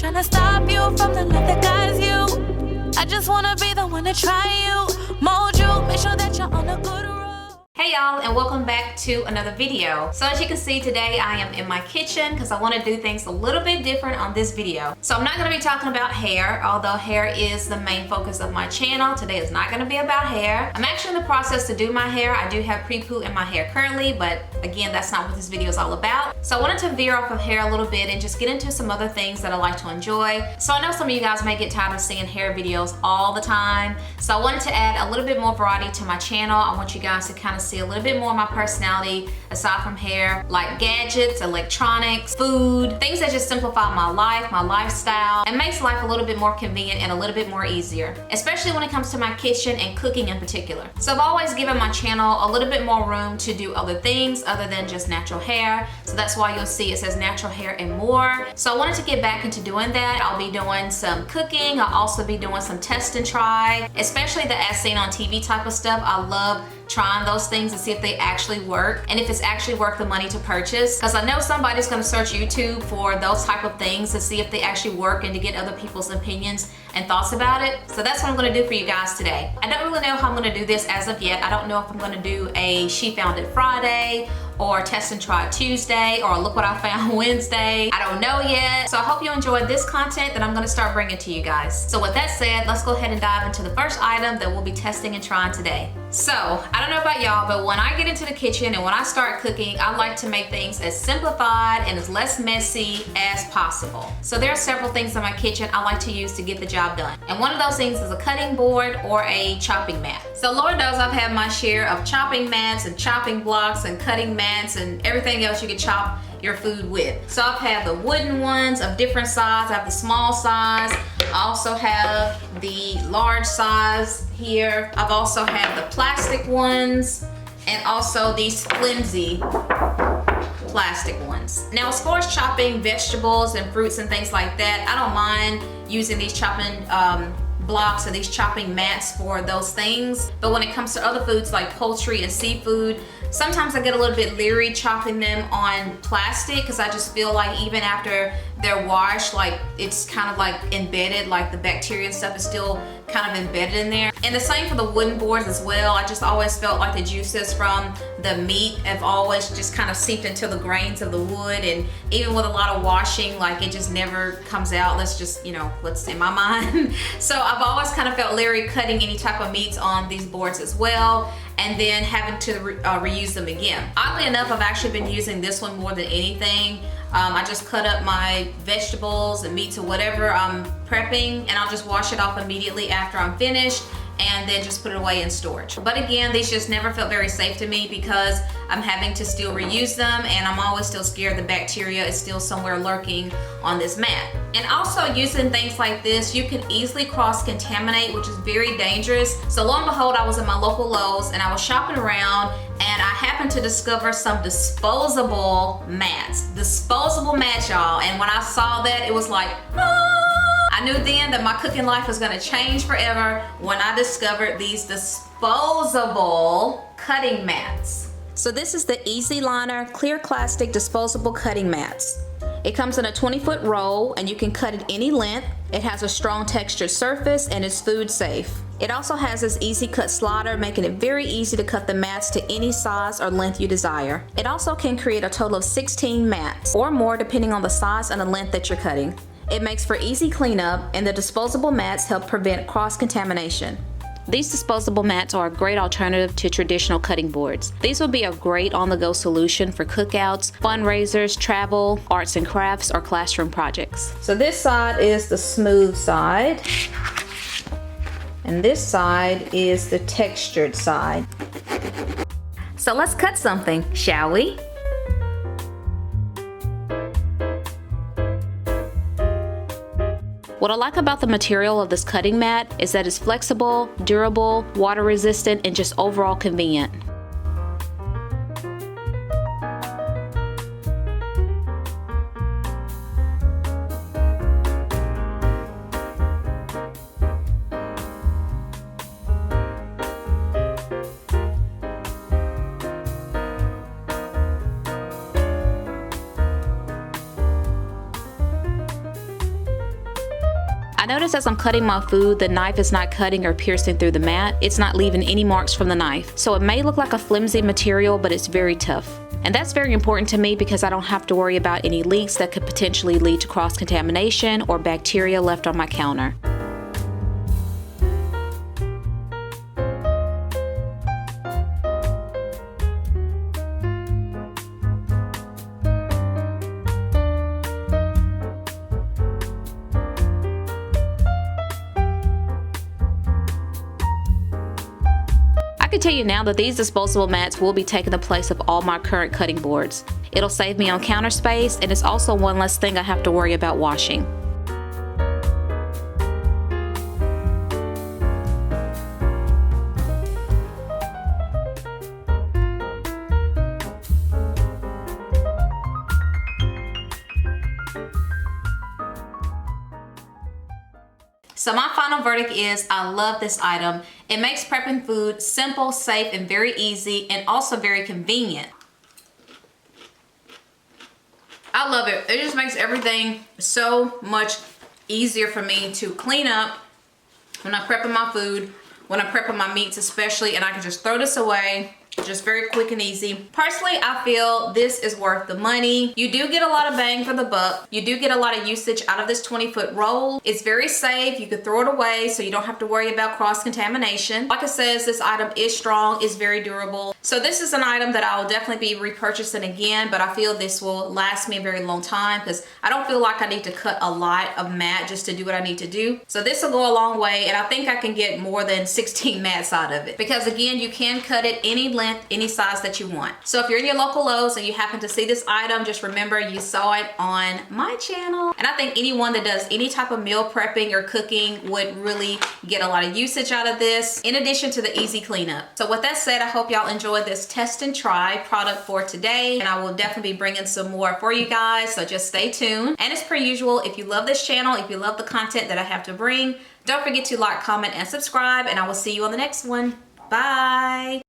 tryna stop you from the love that guides you. I just wanna be the one to try you, mold you, make sure that you're on a good road. Hey y'all, and welcome back to another video. So as you can see today, I am in my kitchen because I want to do things a little bit different on this video. So I'm not going to be talking about hair, although hair is the main focus of my channel. Today is not going to be about hair. I'm actually in the process to do my hair. I do have pre-poo in my hair currently, but again, that's not what this video is all about. So I wanted to veer off of hair a little bit and just get into some other things that I like to enjoy. So I know some of you guys may get tired of seeing hair videos all the time. So I wanted to add a little bit more variety to my channel. I want you guys to kind of see a little bit more of my personality aside from hair, like gadgets, electronics, food, things that just simplify my life, my lifestyle, and makes life a little bit more convenient and a little bit more easier, especially when it comes to my kitchen and cooking in particular. So I've always given my channel a little bit more room to do other things other than just natural hair. So that's why you'll see it says natural hair and more. So I wanted to get back into doing that. I'll be doing some cooking. I'll also be doing some test and try, especially the as seen on TV type of stuff. I love trying those things and see if they actually work and if it's actually worth the money to purchase, because I know somebody's going to search YouTube for those type of things to see if they actually work and to get other people's opinions and thoughts about it. So that's what I'm going to do for you guys today. I don't really know how I'm going to do this as of yet. I don't know if I'm going to do a She Found It Friday or Test and Try Tuesday or Look What I Found Wednesday. I don't know yet. So I hope you enjoyed this content that I'm going to start bringing to you guys. So with that said, let's go ahead and dive into the first item that we'll be testing and trying today. So I don't know about y'all, but when I get into the kitchen and when I start cooking, I like to make things as simplified and as less messy as possible. So there are several things in my kitchen I like to use to get the job done. And one of those things is a cutting board or a chopping mat. So Lord knows I've had my share of chopping mats and chopping blocks and cutting mats and everything else you can chop your food with. So I've had the wooden ones of different size. I have the small size. I also have the large size here. I've also had the plastic ones and also these flimsy plastic ones. Now as far as chopping vegetables and fruits and things like that, I don't mind using these chopping blocks or these chopping mats for those things. But when it comes to other foods like poultry and seafood, sometimes I get a little bit leery chopping them on plastic because I just feel like even after they're washed, like it's kind of like embedded, like the bacteria and stuff is still kind of embedded in there. And the same for the wooden boards as well. I just always felt like the juices from the meat have always just kind of seeped into the grains of the wood, and even with a lot of washing, like it just never comes out. Let's just, you know, what's in my mind. So I've always kind of felt leery cutting any type of meats on these boards as well, and then having to reuse them again. Oddly enough, I've actually been using this one more than anything. I just cut up my vegetables and meats or whatever I'm prepping, and I'll just wash it off immediately after I'm finished and then just put it away in storage. But again, these just never felt very safe to me because I'm having to still reuse them, and I'm always still scared the bacteria is still somewhere lurking on this mat. And also using things like this, you can easily cross-contaminate, which is very dangerous. So lo and behold, I was in my local Lowe's and I was shopping around, and I happened to discover some disposable mats. Disposable mats, y'all. And when I saw that, it was like, ah! I knew then that my cooking life was gonna change forever when I discovered these disposable cutting mats. So this is the EasyLiner Clear Plastic Disposable Cutting Mats. It comes in a 20-foot roll and you can cut it any length. It has a strong textured surface and is food safe. It also has this easy cut slider, making it very easy to cut the mats to any size or length you desire. It also can create a total of 16 mats or more depending on the size and the length that you're cutting. It makes for easy cleanup, and the disposable mats help prevent cross-contamination. These disposable mats are a great alternative to traditional cutting boards. These will be a great on-the-go solution for cookouts, fundraisers, travel, arts and crafts, or classroom projects. So this side is the smooth side, and this side is the textured side. So let's cut something, shall we? What I like about the material of this cutting mat is that it's flexible, durable, water resistant, and just overall convenient. I notice as I'm cutting my food, the knife is not cutting or piercing through the mat. It's not leaving any marks from the knife. So it may look like a flimsy material, but it's very tough. And that's very important to me because I don't have to worry about any leaks that could potentially lead to cross-contamination or bacteria left on my counter. I can tell you now that these disposable mats will be taking the place of all my current cutting boards. It'll save me on counter space, and it's also one less thing I have to worry about washing. So my final verdict is I love this item. It makes prepping food simple, safe, and very easy, and also very convenient. I love it. It just makes everything so much easier for me to clean up when I'm prepping my food, when I'm prepping my meats especially, and I can just throw this away. Just very quick and easy. Personally, I feel this is worth the money. You do get a lot of bang for the buck. You do get a lot of usage out of this 20-foot roll. It's very safe. You can throw it away so you don't have to worry about cross-contamination. Like it says, this item is strong, it's very durable. So this is an item that I will definitely be repurchasing again, but I feel this will last me a very long time because I don't feel like I need to cut a lot of mat just to do what I need to do. So this will go a long way, and I think I can get more than 16 mats out of it because again, you can cut it any length, any size that you want. So if you're in your local Lowe's and you happen to see this item, just remember you saw it on my channel. And I think anyone that does any type of meal prepping or cooking would really get a lot of usage out of this, in addition to the easy cleanup. So with that said, I hope y'all enjoyed this test and try product for today, and I will definitely be bringing some more for you guys, so just stay tuned. And as per usual, if you love this channel, if you love the content that I have to bring, don't forget to like, comment, and subscribe, and I will see you on the next one. Bye.